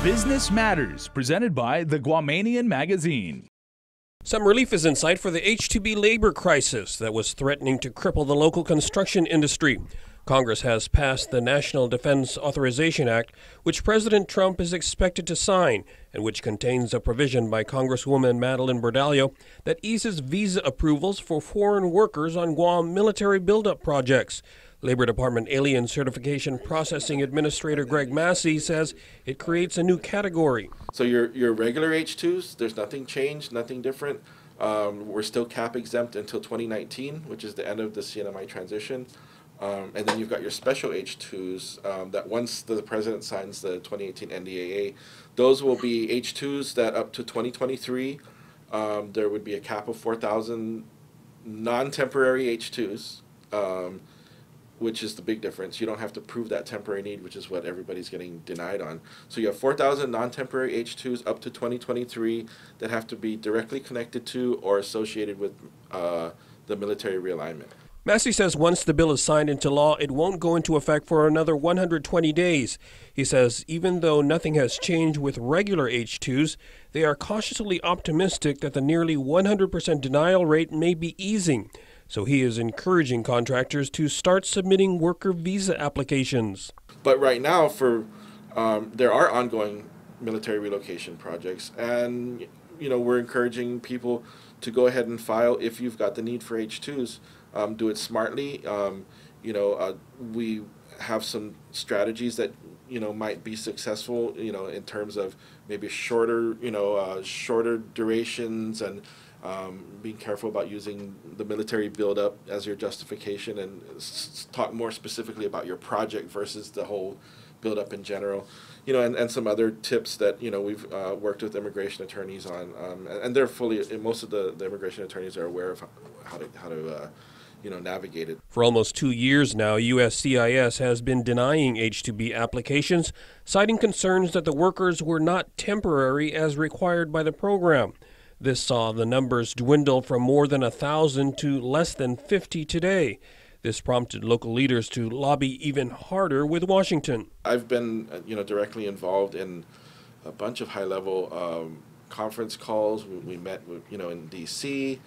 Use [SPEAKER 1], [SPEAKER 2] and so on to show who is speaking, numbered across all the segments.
[SPEAKER 1] Business Matters, presented by the Guamanian Magazine.
[SPEAKER 2] Some relief is in sight for the H2B labor crisis that was threatening to cripple the local construction industry. Congress has passed the National Defense Authorization Act, which President Trump is expected to sign, and which contains a provision by Congresswoman Madeleine Bordallo that eases visa approvals for foreign workers on Guam military buildup projects. Labor Department Alien Certification Processing Administrator Greg Massey says it creates a new category.
[SPEAKER 3] So your regular H2s, there's nothing changed, nothing different. We're still cap exempt until 2019, which is the end of the CNMI transition. And then you've got your special H2s that once the president signs the 2018 NDAA, those will be H2s that up to 2023, there would be a cap of 4,000 non-temporary H2s. Which is the big difference. You don't have to prove that temporary need, which is what everybody's getting denied on. So you have 4,000 non-temporary H2s up to 2023 that have to be directly connected to or associated with the military realignment.
[SPEAKER 2] Massey says once the bill is signed into law, it won't go into effect for another 120 days. He says even though nothing has changed with regular H2s, they are cautiously optimistic that the nearly 100% denial rate may be easing. So he is encouraging contractors to start submitting worker visa applications.
[SPEAKER 3] But right now, there are ongoing military relocation projects, and we're encouraging people to go ahead and file if you've got the need for H2s. Do it smartly. We have some strategies that might be successful. In terms of maybe shorter durations and. Being careful about using the military buildup as your justification, and talk more specifically about your project versus the whole buildup in general. And some other tips that we've worked with immigration attorneys on, and they're most of the immigration attorneys are aware of how to navigate it.
[SPEAKER 2] For almost 2 years now, USCIS has been denying H2B applications, citing concerns that the workers were not temporary as required by the program. This saw the numbers dwindle from more than 1,000 to less than 50 today. This prompted local leaders to lobby even harder with Washington.
[SPEAKER 3] I've been, directly involved in a bunch of high-level conference calls. We met, in D.C.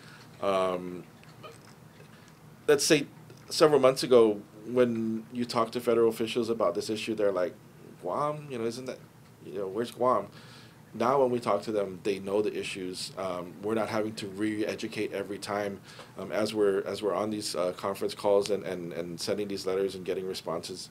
[SPEAKER 3] Let's say several months ago, when you talk to federal officials about this issue, they're like, Guam, isn't that, where's Guam? Now when we talk to them, they know the issues. We're not having to re-educate every time as we're on these conference calls and sending these letters and getting responses.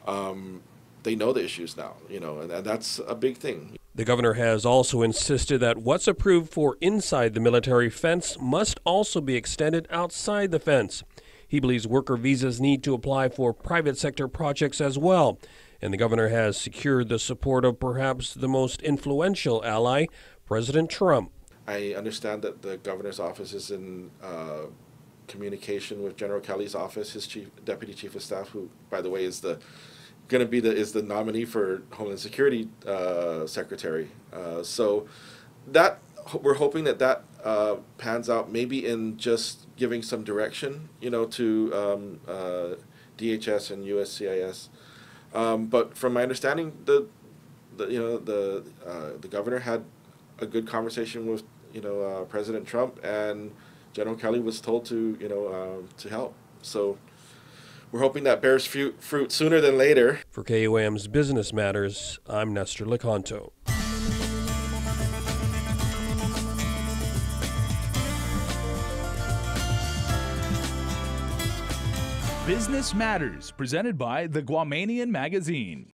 [SPEAKER 3] They know the issues now, and that's a big thing.
[SPEAKER 2] The governor has also insisted that what's approved for inside the military fence must also be extended outside the fence. He believes worker visas need to apply for private sector projects as well. And the governor has secured the support of perhaps the most influential ally, President Trump.
[SPEAKER 3] I understand that the governor's office is in communication with General Kelly's office, his deputy chief of staff, who, by the way, is the nominee for Homeland Security Secretary. So that we're hoping that pans out, maybe in just giving some direction, to DHS and USCIS. But from my understanding, the governor had a good conversation with President Trump, and General Kelly was told to help. So we're hoping that bears fruit sooner than later.
[SPEAKER 2] For KUAM's Business Matters, I'm Nestor Lecanto.
[SPEAKER 1] Business Matters, presented by the Guamanian Magazine.